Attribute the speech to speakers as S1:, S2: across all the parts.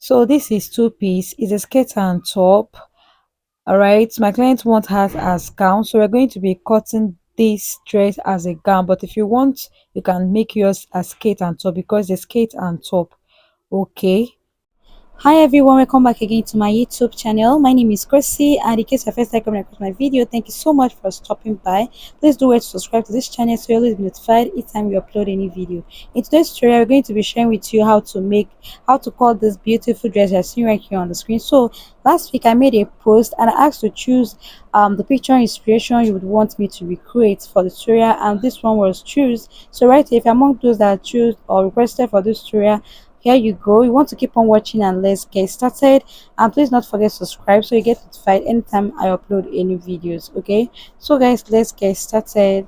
S1: So this is two-piece. It's a skirt and top. All right, my client wants hers as gown, so we're going to be cutting this dress as a gown. But if you want, you can make yours as skirt and top because the skirt and top. Okay. Hi everyone, welcome back again to my YouTube channel. My name is Chrissy, and in case you're first time coming across my video, thank you so much for stopping by. Please do wait to subscribe to this channel so you'll always be notified each time we upload any video. In today's tutorial, we're going to be sharing with you how to cut this beautiful dress you're seeing right here on the screen. So last week I made a post and I asked to choose the picture inspiration you would want me to recreate for the tutorial, and this one was choose. So right here, if you're among those that choose or requested for this tutorial, here you go. You want to keep on watching and let's get started, and please not forget to subscribe so you get notified anytime I upload any videos. Okay, so guys, let's get started.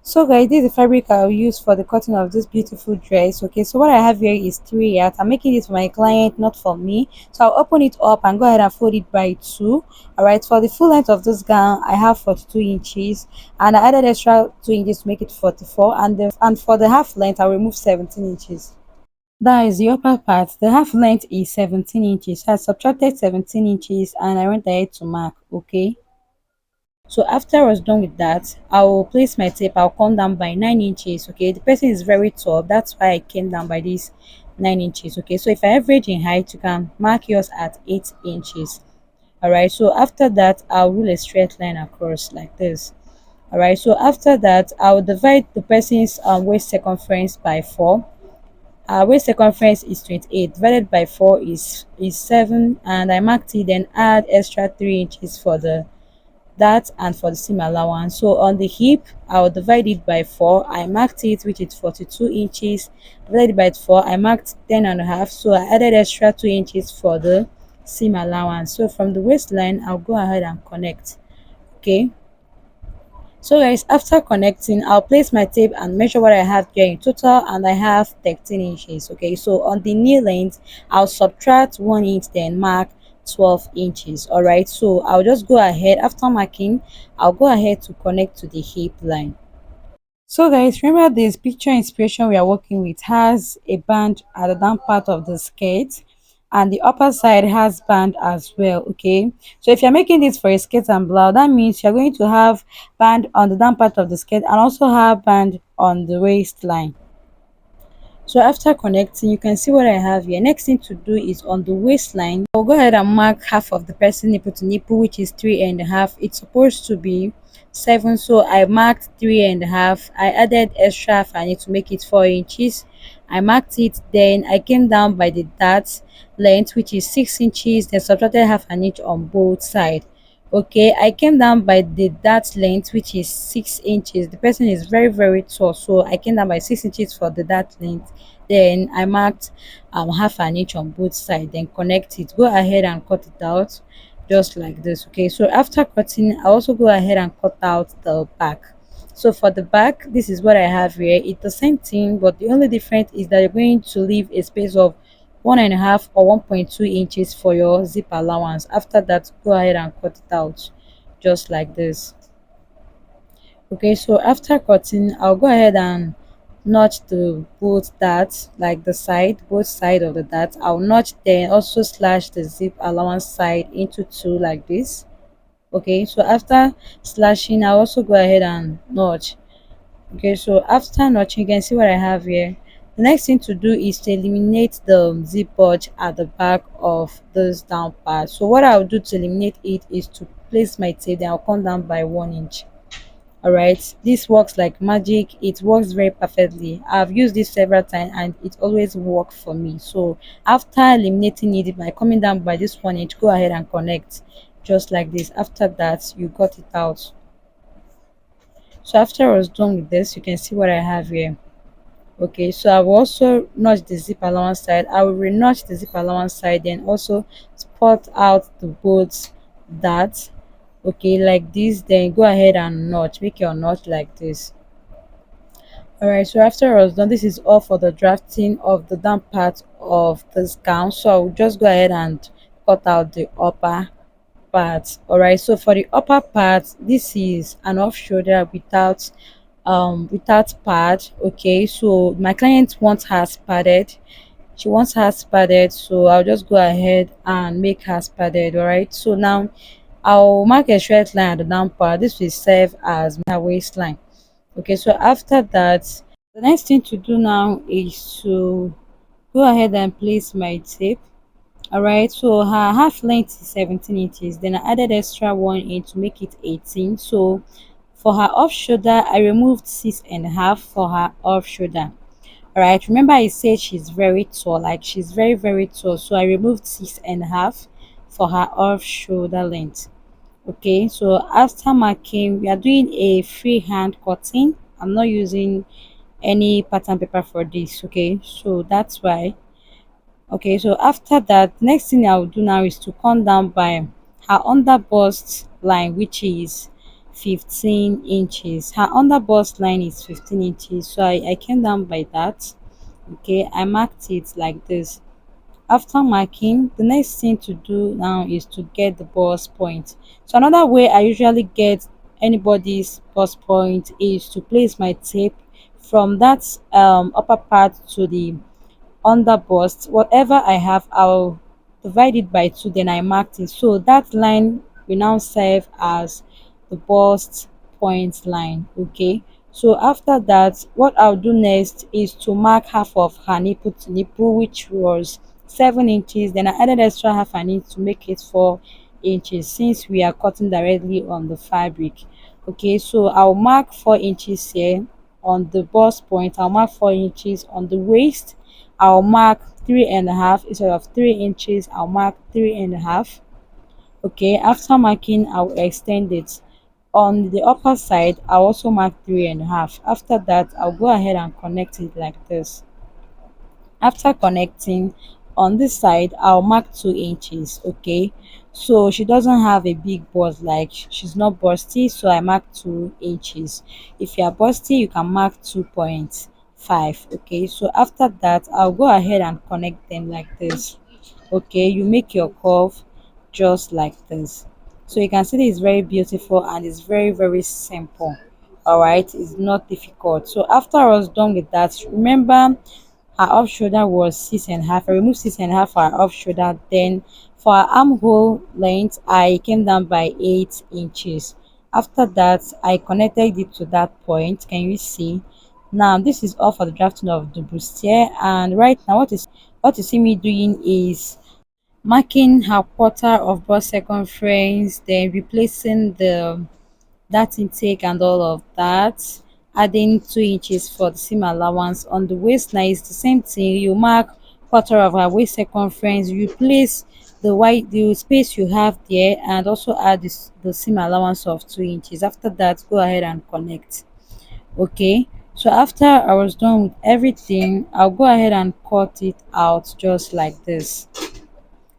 S1: So guys, this is the fabric I'll use for the cutting of this beautiful dress. Okay, so what I have here is 3 yards. I'm making this for my client, not for me. So I'll open it up and go ahead and fold it by 2. All right, for the full length of this gown I have 42 inches, and I added extra 2 inches to make it 44, and for the half length I'll remove 17 inches. That is the upper part. The half length is 17 inches. So I subtracted 17 inches and I went ahead to mark. Okay, so after I was done with that, I will place my tape. I'll come down by 9 inches. Okay, the person is very tall, that's why I came down by this 9 inches. Okay, so if I average in height, you can mark yours at 8 inches. All right, so after that I'll rule a straight line across like this. All right, so after that I'll divide the person's waist circumference by 4. Our waist circumference is 28, divided by 4 is 7, and I marked it, then add extra 3 inches for the that and for the seam allowance. So on the hip I'll divide it by 4. I marked it, which is 42 inches, divided by 4. I marked 10 and a half, so I added extra 2 inches for the seam allowance. So from the waistline I'll go ahead and connect. Okay, so guys, after connecting I'll place my tape and measure what I have here in total, and I have 13 inches. Okay, so on the knee length I'll subtract 1 inch, then mark 12 inches. All right, so I'll just go ahead. After marking, I'll go ahead to connect to the hip line. So guys, remember this picture inspiration we are working with has a band at the down part of the skirt, and the upper side has band as well. Okay, so if you're making this for a skirt and blouse, that means you're going to have band on the down part of the skirt and also have band on the waistline. So after connecting, you can see what I have here. Next thing to do is on the waistline, I'll go ahead and mark half of the person nipple to nipple, which is 3.5. It's supposed to be 7, so I marked 3.5. I added extra half I need to make it 4 inches. I marked it, then I came down by the dart length, which is 6 inches, then subtracted half an inch on both sides. Okay, I came down by the dart length, which is 6 inches. The person is very tall, so I came down by 6 inches for the dart length. Then I marked half an inch on both sides, then connect it. Go ahead and cut it out just like this. Okay, so after cutting, I also go ahead and cut out the back. So for the back, this is what I have here. It's the same thing, but the only difference is that you're going to leave a space of 1.5 or 1.2 inches for your zip allowance. After that, go ahead and cut it out just like this. Okay, so after cutting, I'll go ahead and notch the both darts, like the side, both side of the dart. I'll notch, then also slash the zip allowance side into 2 like this. Okay, so after slashing, I'll also go ahead and notch. Okay, so after notching, you can see what I have here. The next thing to do is to eliminate the zip bulge at the back of this down part. So what I'll do to eliminate it is to place my tape, then I'll come down by 1 inch. All right, this works like magic. It works very perfectly. I've used this several times and it always worked for me. So after eliminating it by coming down by this 1 inch, go ahead and connect just like this. After that, you cut it out. So after I was done with this, you can see what I have here. Okay, so I will also notch the zip allowance side. I will re-notch the zip allowance side, then also spot out the both that. Okay, like this, then go ahead and notch, make your notch like this. All right, so after I was done, this is all for the drafting of the down part of this gown. So I'll just go ahead and cut out the upper part. All right, so for the upper part, this is an off shoulder without without pad. Okay, so my client wants hers padded. She wants hers padded, so I'll just go ahead and make hers padded. All right, so now I'll mark a straight line at the down part. This will serve as my waistline. Okay, so after that, the next thing to do now is to go ahead and place my tape. All right, so her half length is 17 inches, then I added extra 1 inch to make it 18. So for her off shoulder, I removed 6.5 for her off shoulder. All right, remember I said she's very tall, like she's very, very tall. So I removed 6.5 for her off shoulder length. Okay, so after marking, we are doing a freehand cutting. I'm not using any pattern paper for this. Okay, so that's why. Okay, so after that, next thing I'll do now is to come down by her under bust line, which is 15 inches. Her under bust line is 15 inches, so I came down by that. Okay, I marked it like this. After marking, the next thing to do now is to get the bust point. So another way I usually get anybody's bust point is to place my tape from that upper part to the under bust. Whatever I have, I'll divide it by 2, then I marked it. So that line will now serve as the bust point line. Okay, so after that, what I'll do next is to mark half of her nipple to nipple, which was 7 inches. Then I added extra half an inch to make it 4 inches, since we are cutting directly on the fabric. Okay, so I'll mark 4 inches here on the bust point. I'll mark 4 inches on the waist. I'll mark 3.5 instead of 3 inches. I'll mark 3.5. Okay, after marking, I'll extend it. On the upper side, I'll also mark 3.5. After that, I'll go ahead and connect it like this. After connecting, on this side I'll mark 2 inches. Okay, so she doesn't have a big bust, like she's not busty, so I mark 2 inches. If you are busty, you can mark 2.5. Okay, so after that, I'll go ahead and connect them like this. Okay, you make your curve just like this. So you can see this is very beautiful and it's very, very simple. All right, it's not difficult. So after I was done with that, remember her off shoulder was 6.5. I removed 6.5 for her off shoulder. Then for her armhole length, I came down by 8 inches. After that, I connected it to that point. Can you see? Now this is all for the drafting of the bustier, and right now what you see me doing is marking her quarter of bust circumference, then replacing the that intake and all of that, adding 2 inches for the seam allowance. On the waistline is the same thing. You mark quarter of our waist circumference, you place the space you have there, and also add the seam allowance of 2 inches. After that, go ahead and connect. Okay, so after I was done with everything, I'll go ahead and cut it out just like this.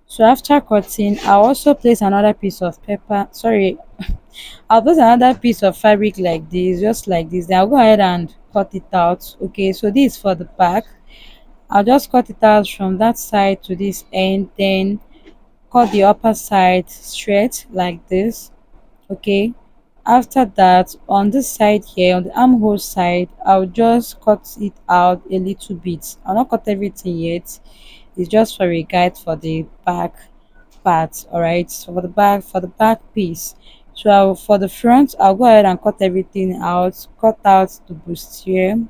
S1: So after cutting, I'll also place another piece of paper, sorry, I'll put another piece of fabric like this, just like this. Then I'll go ahead and cut it out. Okay, so this is for the back. I'll just cut it out from that side to this end, then cut the upper side straight like this. Okay, after that, on this side here, on the armhole side, I'll just cut it out a little bit. I'll not cut everything yet. It's just for a guide for the back part. All right, so for the back piece. So for the front, I'll go ahead and cut everything out, cut out the bustier,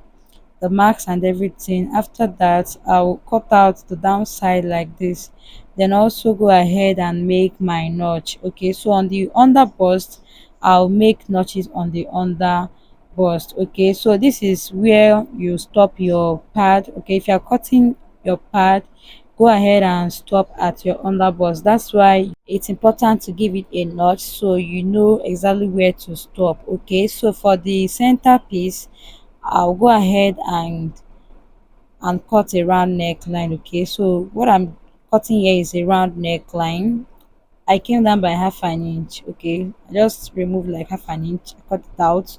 S1: the marks and everything. After that, I'll cut out the downside like this, then also go ahead and make my notch. Okay, so on the under bust, I'll make notches on the under bust. Okay, so this is where you stop your pad. Okay, if you're cutting your pad, go ahead and stop at your under bust. That's why it's important to give it a notch so you know exactly where to stop. Okay, so for the center piece, I'll go ahead and cut a round neckline. Okay, so what I'm cutting here is a round neckline. I came down by half an inch. Okay, I just removed like half an inch, cut it out.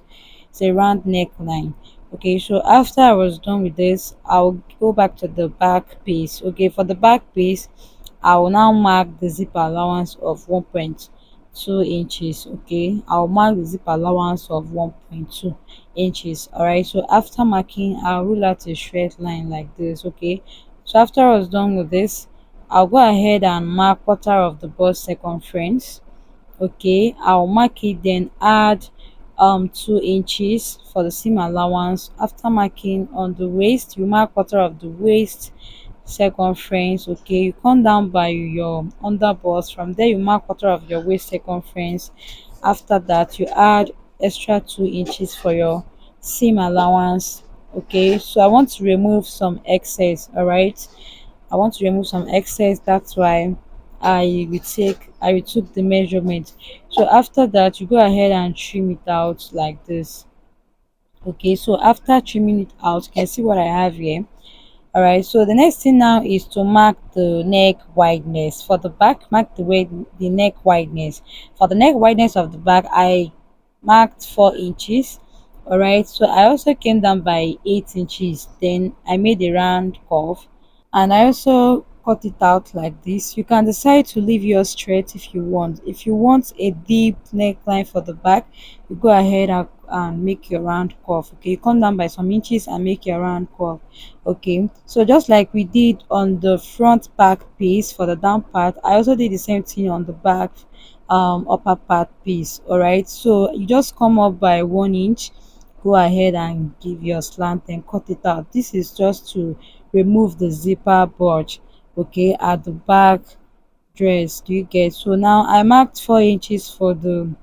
S1: It's a round neckline. Okay, so after I was done with this, I'll go back to the back piece. Okay, for the back piece, I will now mark the zip allowance of 2 inches. Okay, I'll mark the zip allowance of 1.2 inches. All right, so after marking, I'll rule out a straight line like this. Okay, so after I was done with this, I'll go ahead and mark quarter of the bust circumference. Okay, I'll mark it, then add 2 inches for the seam allowance. After marking on the waist, you mark quarter of the waist circumference. Okay, you come down by your under bust. From there you mark quarter of your waist circumference. After that, you add extra 2 inches for your seam allowance. Okay, so I want to remove some excess. All right, I want to remove some excess. That's why I retook the measurement. So after that, you go ahead and trim it out like this. Okay, so after trimming it out, you can see what I have here. All right, so the next thing now is to mark the neck wideness. For the back, mark the neck wideness. For the neck wideness of the back, I marked 4 inches. All right, so I also came down by 8 inches. Then I made a round curve, and I also cut it out like this. You can decide to leave yours straight if you want. If you want a deep neckline for the back, you go ahead and make your round curve. Okay, you come down by some inches and make your round curve. Okay, so just like we did on the front back piece for the down part, I also did the same thing on the back upper part piece. All right, so you just come up by 1 inch, go ahead and give your slant and cut it out. This is just to remove the zipper bulge, okay, at the back dress. Do you get? So now I marked 4 inches for the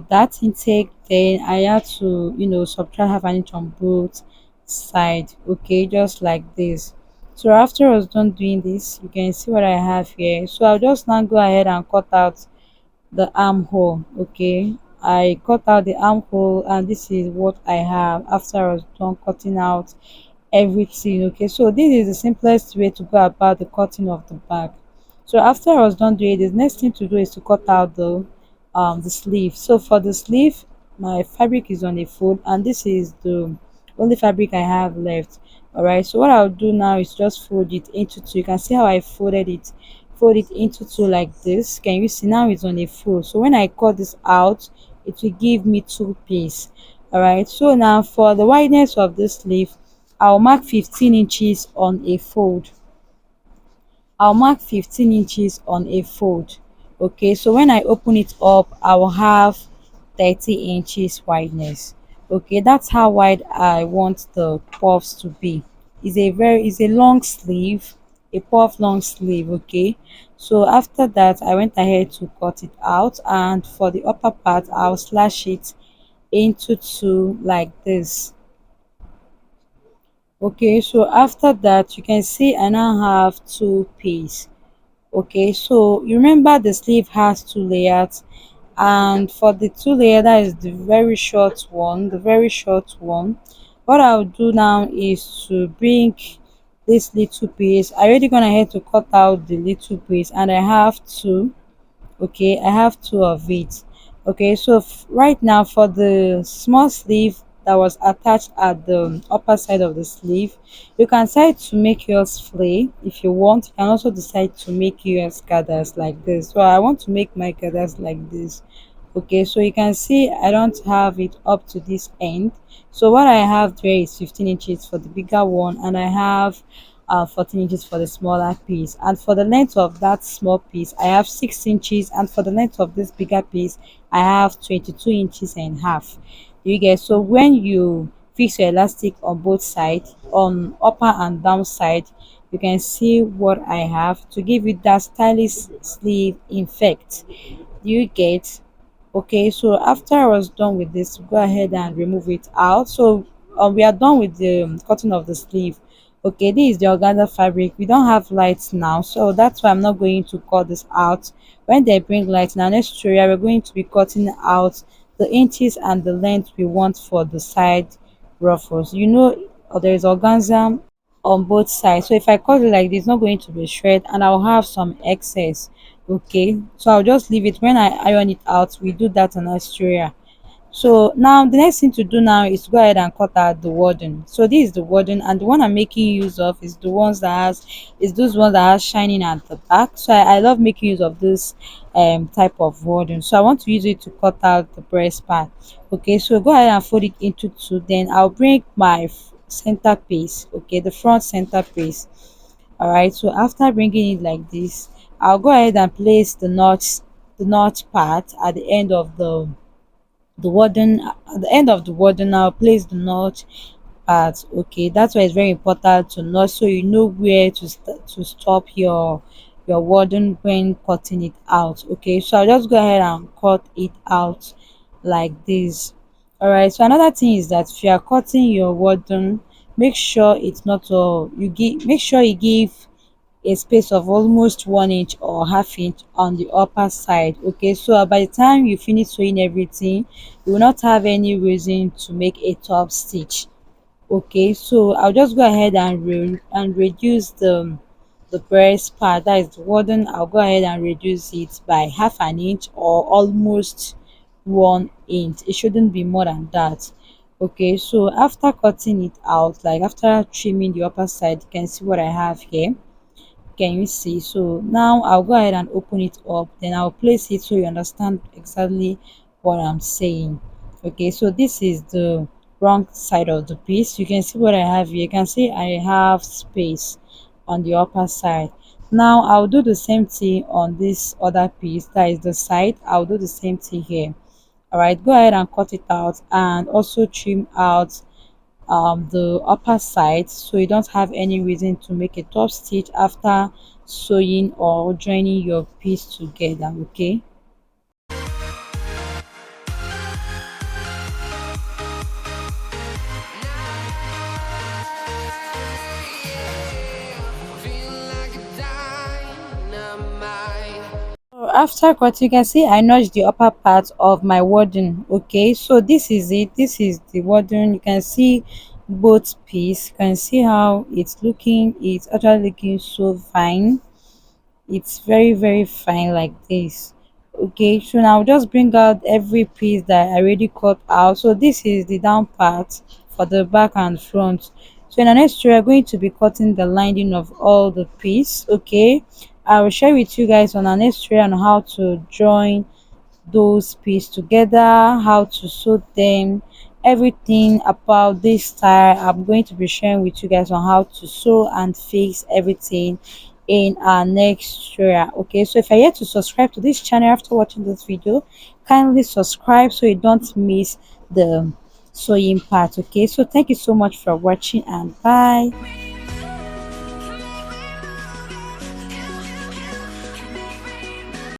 S1: dart intake. Then I had to, subtract half an inch on both side. Okay, just like this. So after I was done doing this, you can see what I have here. So I'll just now go ahead and cut out the armhole. Okay, I cut out the armhole, and this is what I have after I was done cutting out everything. Okay, so this is the simplest way to go about the cutting of the bag. So after I was done doing this, next thing to do is to cut out the sleeve. So for the sleeve, my fabric is on a fold, and this is the only fabric I have left. All right, so what I'll do now is just fold it into two. You can see how I fold it into two like this. Can you see? Now it's on a fold. So when I cut this out, it will give me two piece. All right, so now for the wideness of this sleeve, I'll mark 15 inches on a fold. I'll mark 15 inches on a fold. Okay, so when I open it up, I will have 30 inches wideness. Okay, that's how wide I want the puffs to be. It's a long sleeve, a puff long sleeve. Okay, so after that, I went ahead to cut it out, and for the upper part, I'll slash it into two like this. Okay, so after that, you can see I now have two piece. Okay, so you remember the sleeve has two layers, and for the two layer, that is the very short one, what I'll do now is to bring this little piece. I already gone ahead to cut out the little piece, and I have two. Okay, I have two of it. Okay, so right now for the small sleeve that was attached at the upper side of the sleeve, you can decide to make yours flay if you want. You can also decide to make yours gathers like this. So I want to make my gathers like this. Okay, so you can see I don't have it up to this end. So what I have there is 15 inches for the bigger one, and I have 14 inches for the smaller piece. And for the length of that small piece, I have 6 inches, and for the length of this bigger piece, I have 22 inches and half. You get? So when you fix your elastic on both sides, on upper and down side, you can see what I have to give it that stylish sleeve effect. You get? Okay, so after I was done with this, go ahead and remove it out. So we are done with the cutting of the sleeve. Okay, this is the organza fabric. We don't have lights now, so that's why I'm not going to cut this out. When they bring lights in our next tutorial, we're going to be cutting out the inches and the length we want for the side ruffles. There is organza on both sides, so if I cut it like this, it's not going to be shred, and I'll have some excess. Okay, so I'll just leave it. When I iron it out, we do that on Australia. So now the next thing to do now is to go ahead and cut out the wording. So this is the wording, and the one I'm making use of is the ones that has is those ones that has shining at the back. So I love making use of this type of wording. So I want to use it to cut out the breast part. Okay, so go ahead and fold it into two. Then I'll bring my center piece. Okay, the front center piece. All right. So after bringing it like this, I'll go ahead and place the notch part at the end of the warden at the end of the warden. Now place the notch part. Okay, that's why it's very important to notch, so you know where to to stop your warden when cutting it out. Okay, so I'll just go ahead and cut it out like this. All right, so another thing is that if you are cutting your warden, make sure it's not all you give make sure you give a space of almost 1 inch or half inch on the upper side. Okay, so by the time you finish sewing everything, you will not have any reason to make a top stitch. Okay, so I'll just go ahead and reduce the breast part, that is the warden. I'll go ahead and reduce it by half an inch or almost 1 inch. It shouldn't be more than that. Okay, so after cutting it out, like after trimming the upper side, you can see what I have here. Can you see? So now I'll go ahead and open it up, then I'll place it so you understand exactly what I'm saying. Okay, so this is the wrong side of the piece. You can see what I have here. You can see I have space on the upper side. Now I'll do the same thing on this other piece, that is the side. I'll do the same thing here. All right, go ahead and cut it out and also trim out the upper side, so you don't have any reason to make a top stitch after sewing or joining your piece together. Okay, so after cut, you can see I notched the upper part of my wording. Okay, so this is it. This is the wording. You can see both piece. You can see how it's looking. It's actually looking so fine. It's very fine like this. Okay, so now just bring out every piece that I already cut out. So this is the down part for the back and front. So in the next we are going to be cutting the lining of all the piece. Okay, I will share with you guys on our next tray on how to join those pieces together, how to sew them, everything about this style. I'm going to be sharing with you guys on how to sew and fix everything in our next tutorial. Okay, so if you're yet to subscribe to this channel after watching this video, kindly subscribe so you don't miss the sewing part. Okay, so thank you so much for watching, and bye.